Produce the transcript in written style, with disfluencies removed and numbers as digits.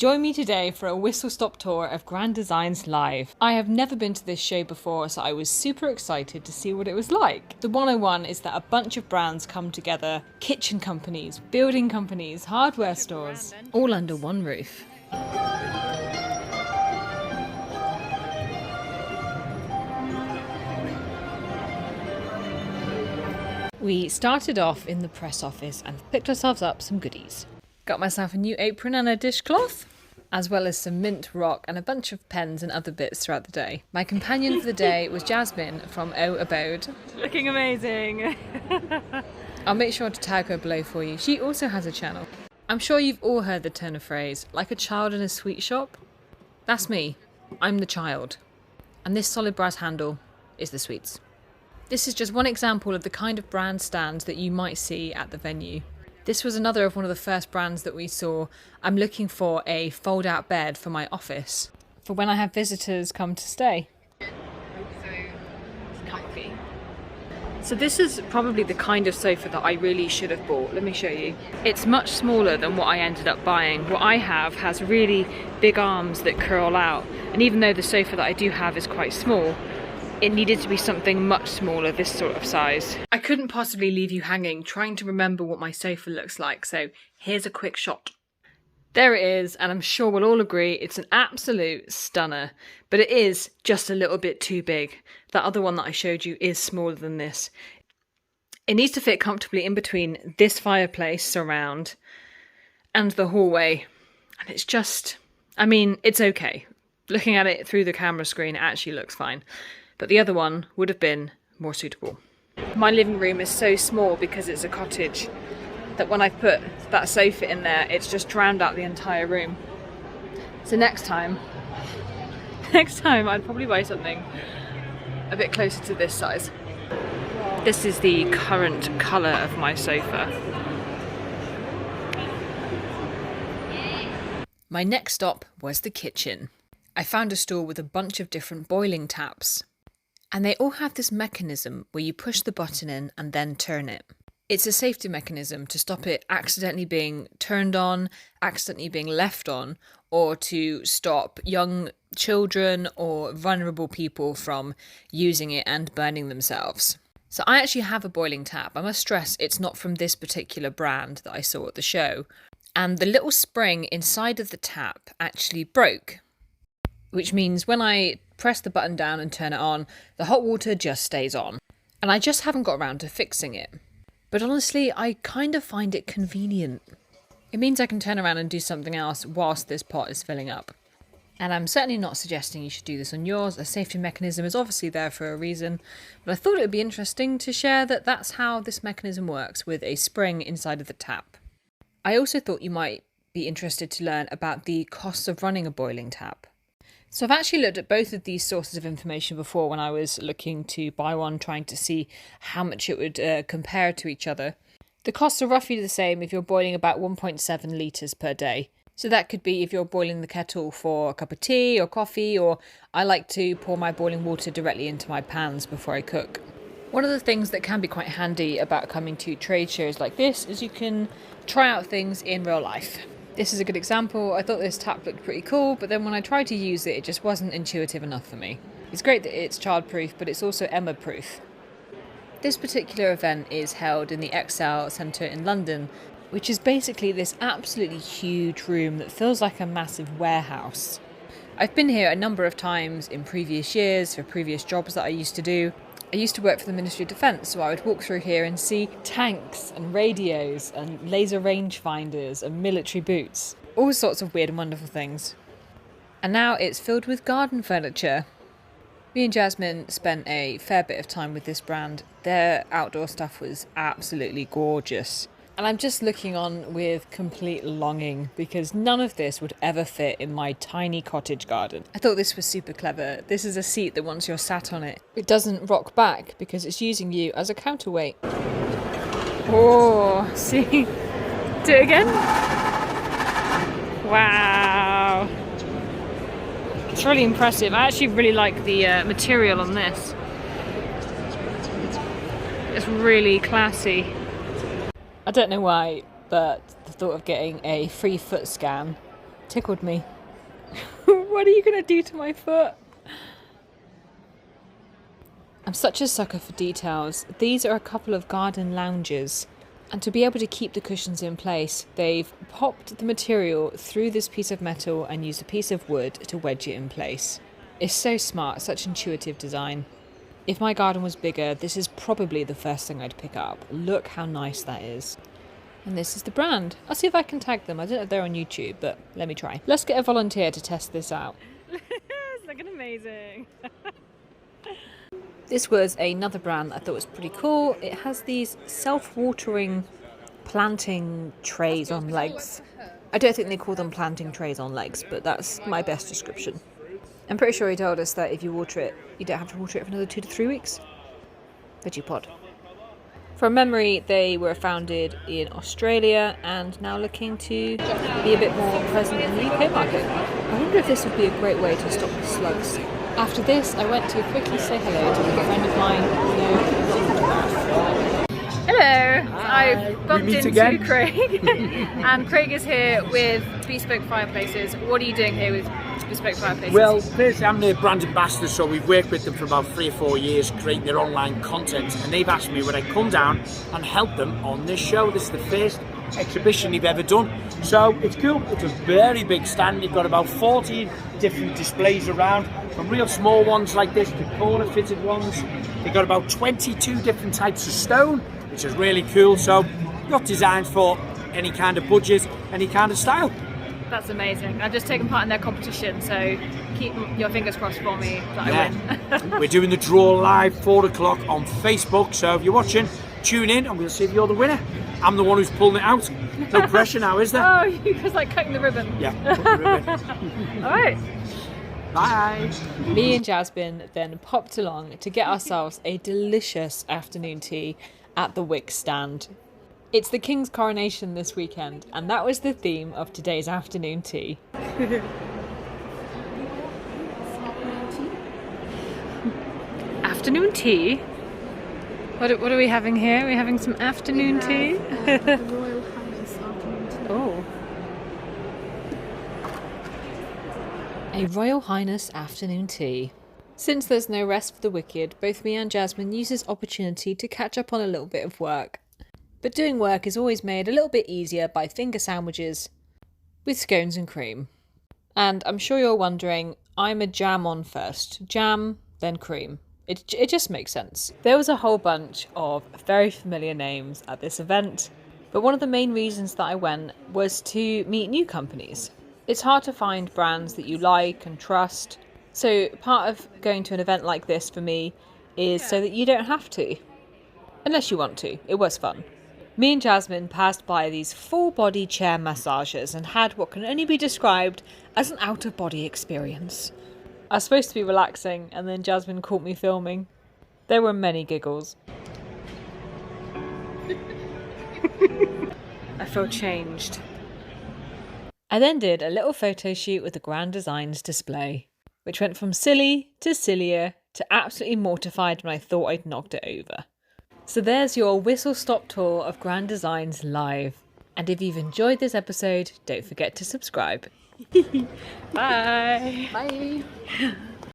Join me today for a whistle-stop tour of Grand Designs Live. I have never been to this show before, so I was super excited to see what it was like. The 101 is that a bunch of brands come together, kitchen companies, building companies, hardware stores, all under one roof. We started off in the press office and picked ourselves up some goodies. Got myself a new apron and a dishcloth, as well as some mint rock and a bunch of pens and other bits throughout the day. My companion for the day was Jasmine from O Abode. Looking amazing! I'll make sure to tag her below for you. She also has a channel. I'm sure you've all heard the turn of phrase, like a child in a sweet shop. That's me. I'm the child. And this solid brass handle is the sweets. This is just one example of the kind of brand stands that you might see at the venue. This was another of one of the first brands that we saw. I'm looking for a fold-out bed for my office, for when I have visitors come to stay. So it's comfy. So this is probably the kind of sofa that I really should have bought. Let me show you. It's much smaller than what I ended up buying. What I have has really big arms that curl out, and even though the sofa that I do have is quite small, it needed to be something much smaller, this sort of size. I couldn't possibly leave you hanging trying to remember what my sofa looks like, so here's a quick shot. There it is, and I'm sure we'll all agree it's an absolute stunner, but it is just a little bit too big. That other one that I showed you is smaller than this. It needs to fit comfortably in between this fireplace surround and the hallway, and it's just, I mean, it's okay. Looking at it through the camera screen, it actually looks fine. But the other one would have been more suitable. My living room is so small because it's a cottage that when I put that sofa in there, it's just drowned out the entire room. So next time I'd probably buy something a bit closer to this size. This is the current colour of my sofa. My next stop was the kitchen. I found a store with a bunch of different boiling taps. And they all have this mechanism where you push the button in and then turn it. It's a safety mechanism to stop it accidentally being turned on, accidentally being left on, or to stop young children or vulnerable people from using it and burning themselves. So I actually have a boiling tap. I must stress it's not from this particular brand that I saw at the show. And the little spring inside of the tap actually broke, which means when I press the button down and turn it on, the hot water just stays on. And I just haven't got around to fixing it. But honestly, I kind of find it convenient. It means I can turn around and do something else whilst this pot is filling up. And I'm certainly not suggesting you should do this on yours. A safety mechanism is obviously there for a reason. But I thought it would be interesting to share that that's how this mechanism works, with a spring inside of the tap. I also thought you might be interested to learn about the costs of running a boiling tap. So I've actually looked at both of these sources of information before when I was looking to buy one, trying to see how much it would compare to each other. The costs are roughly the same if you're boiling about 1.7 litres per day. So that could be if you're boiling the kettle for a cup of tea or coffee, or I like to pour my boiling water directly into my pans before I cook. One of the things that can be quite handy about coming to trade shows like this is you can try out things in real life. This is a good example. I thought this tap looked pretty cool, but then when I tried to use it, it just wasn't intuitive enough for me. It's great that it's childproof, but it's also Emma-proof. This particular event is held in the Excel Centre in London, which is basically this absolutely huge room that feels like a massive warehouse. I've been here a number of times in previous years for previous jobs that I used to do. I used to work for the Ministry of Defence, so I would walk through here and see tanks and radios and laser rangefinders and military boots. All sorts of weird and wonderful things. And now it's filled with garden furniture. Me and Jasmine spent a fair bit of time with this brand. Their outdoor stuff was absolutely gorgeous. And I'm just looking on with complete longing because none of this would ever fit in my tiny cottage garden. I thought this was super clever. This is a seat that once you're sat on it, it doesn't rock back because it's using you as a counterweight. Oh, see? Do it again. Wow. It's really impressive. I actually really like the material on this. It's really classy. I don't know why, but the thought of getting a free foot scan tickled me. What are you going to do to my foot? I'm such a sucker for details. These are a couple of garden lounges. And to be able to keep the cushions in place, they've popped the material through this piece of metal and used a piece of wood to wedge it in place. It's so smart, such intuitive design. If my garden was bigger, this is probably the first thing I'd pick up. Look how nice that is. And this is the brand. I'll see if I can tag them. I don't know if they're on YouTube, but let me try. Let's get a volunteer to test this out. It's looking amazing. This was another brand that I thought was pretty cool. It has these self-watering planting trays on legs. I don't think they call them planting trays on legs, but that's my best description. I'm pretty sure he told us that if you water it, you don't have to water it for another 2 to 3 weeks. Veggie-pod. From memory, they were founded in Australia and now looking to be a bit more present in the UK market. I wonder if this would be a great way to stop the slugs. After this, I went to quickly say hello to a friend of mine. Hello! I've bumped into Craig and Craig is here with Bespoke Fireplaces. What are you doing here with Bespoke Fireplaces? Well, basically I'm the brand ambassador, so we've worked with them for about 3 or 4 years creating their online content, and they've asked me would I come down and help them on this show. This is the first exhibition they've ever done, so it's cool. It's a very big stand. You've got about 40 different displays around, from real small ones like this to corner fitted ones. They've got about 22 different types of stone, which is really cool. So got designs for any kind of budget, any kind of style. That's amazing. I've just taken part in their competition, so keep your fingers crossed for me that I win. We're doing the draw live 4 o'clock on Facebook, so if you're watching, tune in and we'll see if you're the winner. I'm the one who's pulling it out. No pressure now, is there? Oh, you guys like cutting the ribbon? Yeah, cut the ribbon. Alright. Bye. Me and Jasmine then popped along to get ourselves a delicious afternoon tea at the Wick stand. It's the King's coronation this weekend, and that was the theme of today's afternoon tea. Afternoon tea? What are we having here? Are we having some afternoon tea? The Royal Highness afternoon tea. Oh. A Royal Highness afternoon tea. Since there's no rest for the wicked, both me and Jasmine use this opportunity to catch up on a little bit of work. But doing work is always made a little bit easier by finger sandwiches with scones and cream. And I'm sure you're wondering, I'm a jam on first. Jam, then cream. It just makes sense. There was a whole bunch of very familiar names at this event, but one of the main reasons that I went was to meet new companies. It's hard to find brands that you like and trust, so part of going to an event like this for me is so that you don't have to. Unless you want to. It was fun. Me and Jasmine passed by these full-body chair massagers and had what can only be described as an out-of-body experience. I was supposed to be relaxing, and then Jasmine caught me filming. There were many giggles. I feel changed. I then did a little photo shoot with the Grand Designs display, which went from silly to sillier to absolutely mortified when I thought I'd knocked it over. So there's your whistle-stop tour of Grand Designs live. And if you've enjoyed this episode, don't forget to subscribe. Bye. Bye.